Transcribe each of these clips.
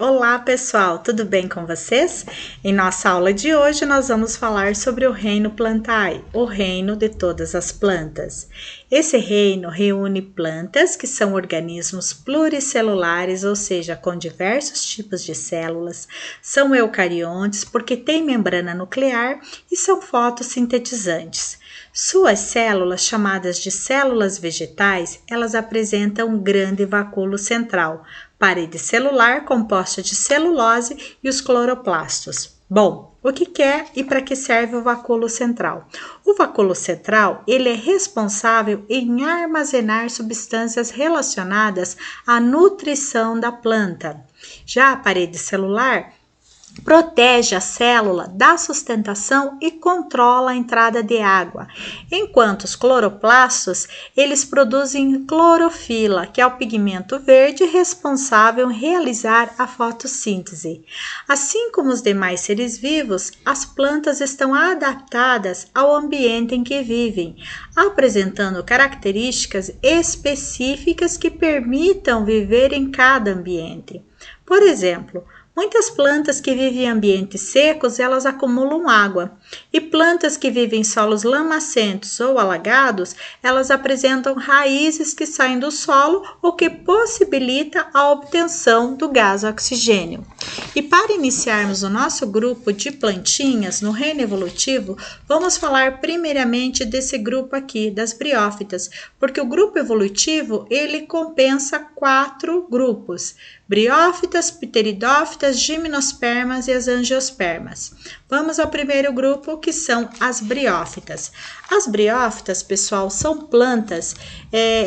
Olá pessoal, tudo bem com vocês? Em nossa aula de hoje nós vamos falar sobre o reino Plantae, o reino de todas as plantas. Esse reino reúne plantas que são organismos pluricelulares, ou seja, com diversos tipos de células, são eucariontes porque têm membrana nuclear e são fotossintetizantes. Suas células, chamadas de células vegetais, elas apresentam um grande vacúolo central, parede celular composta de celulose e os cloroplastos. Bom, o que é e para que serve o vacúolo central? O vacúolo central, ele é responsável em armazenar substâncias relacionadas à nutrição da planta. Já a parede celular protege a célula da sustentação e controla a entrada de água, enquanto os cloroplastos, eles produzem clorofila, que é o pigmento verde responsável em realizar a fotossíntese. Assim como os demais seres vivos, as plantas estão adaptadas ao ambiente em que vivem, apresentando características específicas que permitam viver em cada ambiente. Por exemplo, muitas plantas que vivem em ambientes secos, elas acumulam água. E plantas que vivem em solos lamacentos ou alagados, elas apresentam raízes que saem do solo, o que possibilita a obtenção do gás oxigênio. E para iniciarmos o nosso grupo de plantinhas no reino evolutivo, vamos falar primeiramente desse grupo aqui, das briófitas, porque o grupo evolutivo, ele compensa 4 grupos: briófitas, pteridófitas, gimnospermas e as angiospermas. Vamos ao primeiro grupo, que são as briófitas. As briófitas, pessoal, são plantas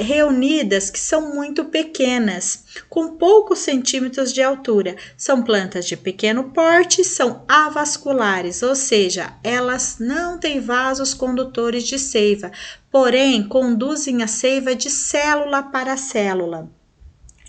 reunidas que são muito pequenas, com poucos centímetros de altura. São plantas de pequeno porte, são avasculares, ou seja, elas não têm vasos condutores de seiva, porém conduzem a seiva de célula para célula.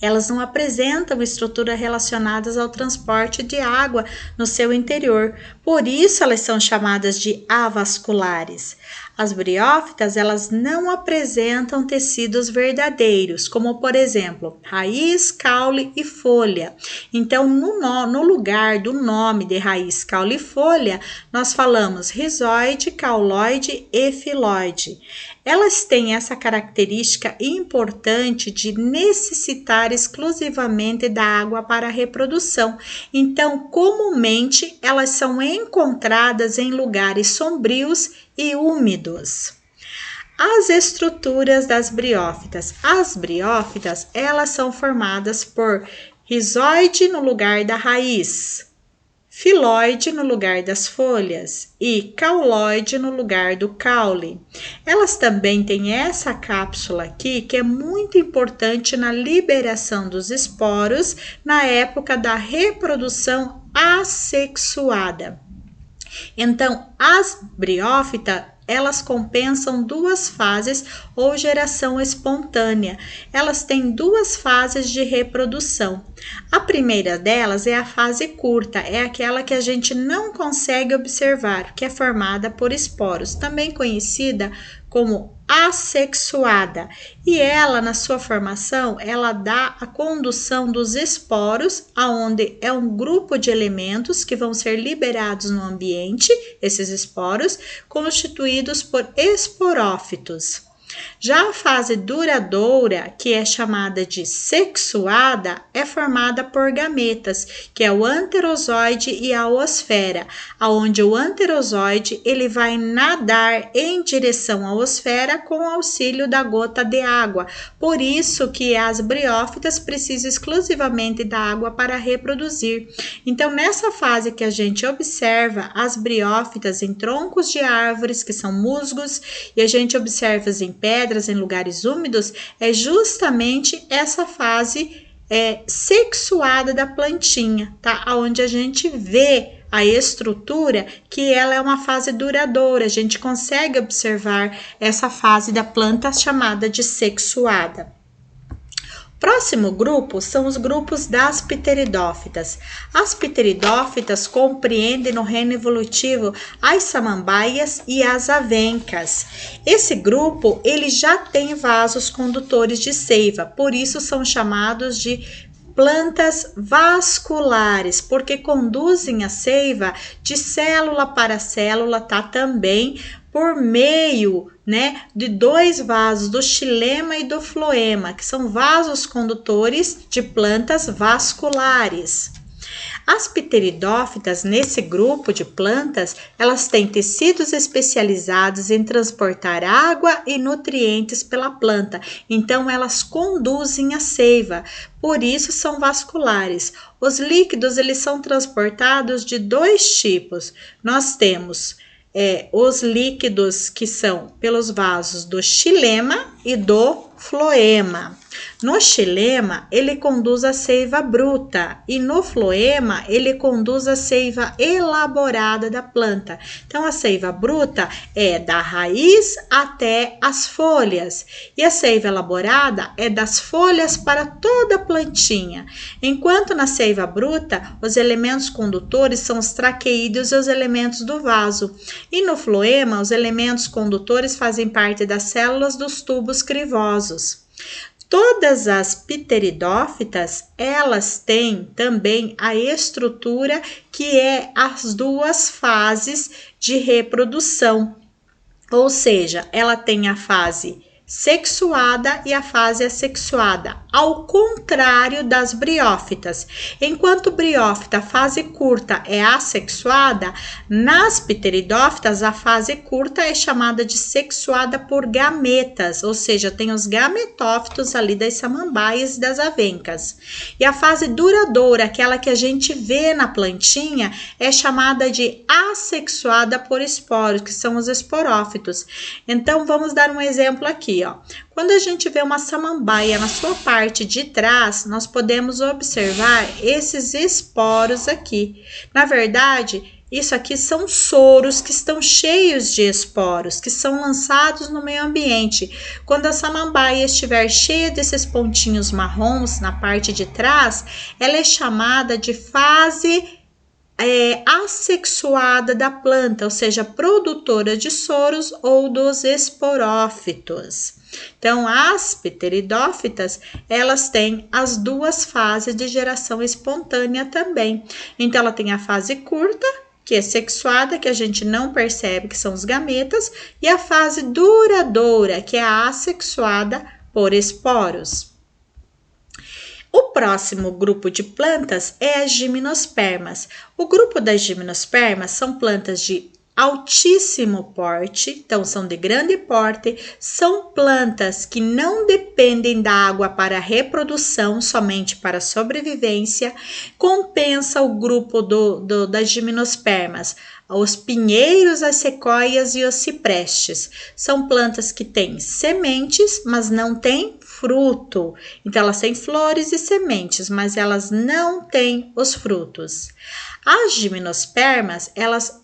Elas não apresentam estrutura relacionadas ao transporte de água no seu interior, por isso elas são chamadas de avasculares. As briófitas, elas não apresentam tecidos verdadeiros, como por exemplo, raiz, caule e folha. Então, no lugar do nome de raiz, caule e folha, nós falamos rizoide, cauloide e filoide. Elas têm essa característica importante de necessitar exclusivamente da água para a reprodução. Então, comumente, elas são encontradas em lugares sombrios e úmidos. As estruturas das briófitas. As briófitas, elas são formadas por rizoide no lugar da raiz, filoide no lugar das folhas e cauloide no lugar do caule. Elas também têm essa cápsula aqui, que é muito importante na liberação dos esporos na época da reprodução assexuada. Então, as briófitas, elas compensam 2 fases ou geração espontânea. Elas têm 2 fases de reprodução. A primeira delas é a fase curta, é aquela que a gente não consegue observar, que é formada por esporos, também conhecida como assexuada. E ela, na sua formação, ela dá a condução dos esporos, aonde é um grupo de elementos que vão ser liberados no ambiente, esses esporos, constituídos por esporófitos. Já a fase duradoura, que é chamada de sexuada, é formada por gametas, que é o anterozoide e a oosfera, onde o anterozoide ele vai nadar em direção à oosfera com auxílio da gota de água. Por isso que as briófitas precisam exclusivamente da água para reproduzir. Então, nessa fase que a gente observa as briófitas em troncos de árvores, que são musgos, e a gente observa em pedras, em lugares úmidos, é justamente essa fase sexuada da plantinha, tá? Onde a gente vê a estrutura, que ela é uma fase duradoura, a gente consegue observar essa fase da planta chamada de sexuada. Próximo grupo são os grupos das pteridófitas. As pteridófitas compreendem no reino evolutivo as samambaias e as avencas. Esse grupo ele já tem vasos condutores de seiva, por isso são chamados de plantas vasculares, porque conduzem a seiva de célula para célula, tá? Também por meio, né, de dois vasos, do xilema e do floema, que são vasos condutores de plantas vasculares. As pteridófitas, nesse grupo de plantas, elas têm tecidos especializados em transportar água e nutrientes pela planta, então elas conduzem a seiva, por isso são vasculares. Os líquidos, eles são transportados de dois tipos. Nós temos os líquidos que são pelos vasos do xilema e do floema. No xilema, ele conduz a seiva bruta e no floema, ele conduz a seiva elaborada da planta. Então, a seiva bruta é da raiz até as folhas e a seiva elaborada é das folhas para toda a plantinha. Enquanto na seiva bruta, os elementos condutores são os traqueídeos e os elementos do vaso. E no floema, os elementos condutores fazem parte das células dos tubos crivosos. Todas as pteridófitas, elas têm também a estrutura que é as duas fases de reprodução, ou seja, ela tem a fase sexuada e a fase assexuada, ao contrário das briófitas. Enquanto briófita, a fase curta é assexuada, nas pteridófitas a fase curta é chamada de sexuada por gametas, ou seja, tem os gametófitos ali das samambaias e das avencas. E a fase duradoura, aquela que a gente vê na plantinha, é chamada de assexuada por esporos, que são os esporófitos. Então, vamos dar um exemplo aqui. Quando a gente vê uma samambaia na sua parte de trás, nós podemos observar esses esporos aqui. Na verdade, isso aqui são soros que estão cheios de esporos, que são lançados no meio ambiente. Quando a samambaia estiver cheia desses pontinhos marrons na parte de trás, ela é chamada de fase assexuada da planta, ou seja, produtora de soros ou dos esporófitos. Então, as pteridófitas, elas têm as duas fases de geração espontânea também. Então, ela tem a fase curta, que é sexuada, que a gente não percebe que são os gametas, e a fase duradoura, que é a assexuada por esporos. O próximo grupo de plantas é as gimnospermas. O grupo das gimnospermas são plantas de altíssimo porte, então são de grande porte, são plantas que não dependem da água para reprodução, somente para sobrevivência. Compensa o grupo das gimnospermas, os pinheiros, as sequoias e os ciprestes. São plantas que têm sementes, mas não têm fruto. Então, elas têm flores e sementes, mas elas não têm os frutos. As gimnospermas,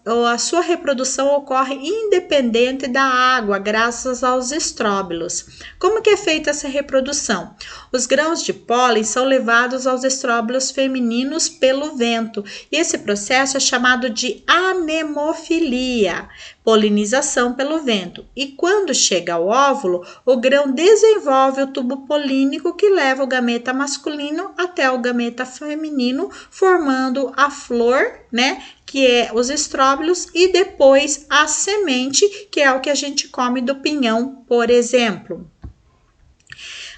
a sua reprodução ocorre independente da água, graças aos estróbilos. Como que é feita essa reprodução? Os grãos de pólen são levados aos estróbilos femininos pelo vento, e esse processo é chamado de anemofilia, polinização pelo vento. E quando chega ao óvulo, o grão desenvolve o tubo polínico que leva o gameta masculino até o gameta feminino, formando a flor, né, que é os estróbilos, e depois a semente, que é o que a gente come do pinhão, por exemplo.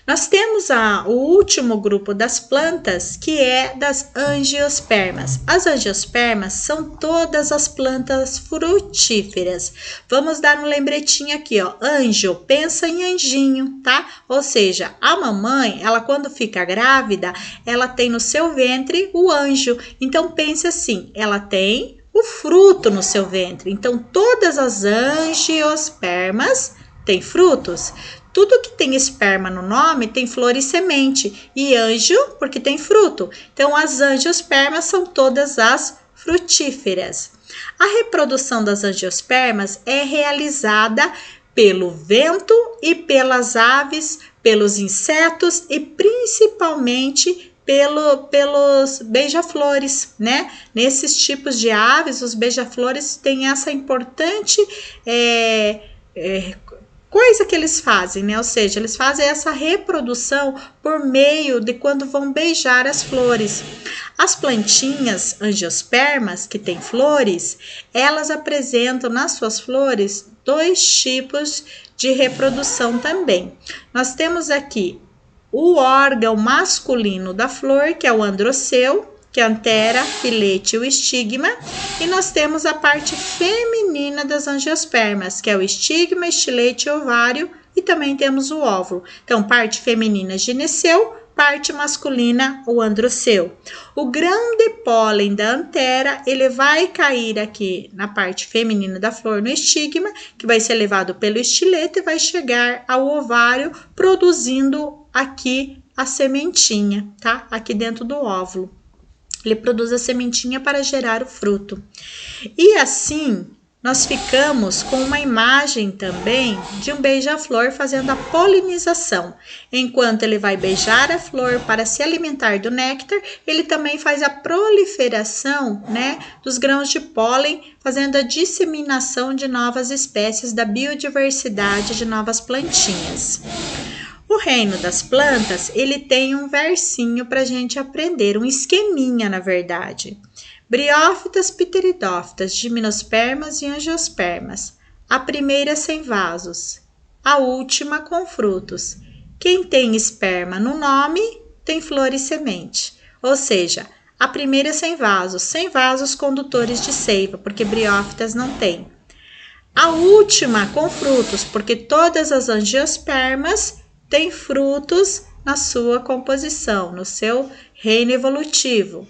Nós temos o último grupo das plantas, que é das angiospermas. As angiospermas são todas as plantas frutíferas. Vamos dar um lembretinho aqui, ó. Anjo, pensa em anjinho, tá? Ou seja, a mamãe, ela quando fica grávida, ela tem no seu ventre o anjo. Então, pense assim, ela tem o fruto no seu ventre. Então, todas as angiospermas têm frutos. Tudo que tem esperma no nome tem flor e semente, e anjo porque tem fruto. Então, as angiospermas são todas as frutíferas. A reprodução das angiospermas é realizada pelo vento e pelas aves, pelos insetos e principalmente pelos beija-flores, né? Nesses tipos de aves, os beija-flores têm essa importante coisa que eles fazem, né? Ou seja, eles fazem essa reprodução por meio de quando vão beijar as flores. As plantinhas angiospermas, que têm flores, elas apresentam nas suas flores 2 tipos de reprodução também. Nós temos aqui o órgão masculino da flor, que é o androceu, que é a antera, filete e o estigma, e nós temos a parte feminina das angiospermas, que é o estigma, estilete e ovário, e também temos o óvulo. Então, parte feminina, gineceu, parte masculina, o androceu. O grão de pólen da antera, ele vai cair aqui na parte feminina da flor, no estigma, que vai ser levado pelo estilete e vai chegar ao ovário, produzindo aqui a sementinha, tá? Aqui dentro do óvulo. Ele produz a sementinha para gerar o fruto. E assim, nós ficamos com uma imagem também de um beija-flor fazendo a polinização. Enquanto ele vai beijar a flor para se alimentar do néctar, ele também faz a proliferação, né, dos grãos de pólen, fazendo a disseminação de novas espécies da biodiversidade de novas plantinhas. O reino das plantas, ele tem um versinho para a gente aprender, um esqueminha, na verdade. Briófitas, pteridófitas, gimnospermas e angiospermas. A primeira sem vasos, a última com frutos. Quem tem esperma no nome, tem flor e semente. Ou seja, a primeira sem vasos condutores de seiva, porque briófitas não tem. A última com frutos, porque todas as angiospermas tem frutos na sua composição, no seu reino evolutivo.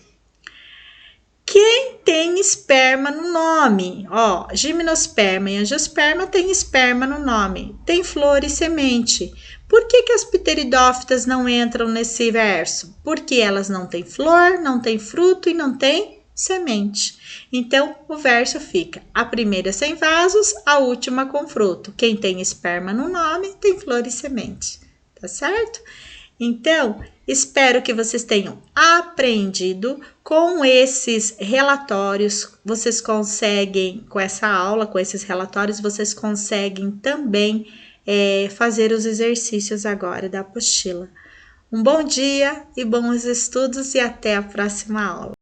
Quem tem esperma no nome? Ó, gimnosperma e angiosperma tem esperma no nome, tem flor e semente. Por que as pteridófitas não entram nesse verso? Porque elas não têm flor, não têm fruto e não têm semente. Então, o verso fica: a primeira sem vasos, a última com fruto. Quem tem esperma no nome, tem flor e semente. Tá certo? Então, espero que vocês tenham aprendido. Com esses relatórios, vocês conseguem, com essa aula, com esses relatórios, vocês conseguem também fazer os exercícios agora da apostila. Um bom dia e bons estudos e até a próxima aula.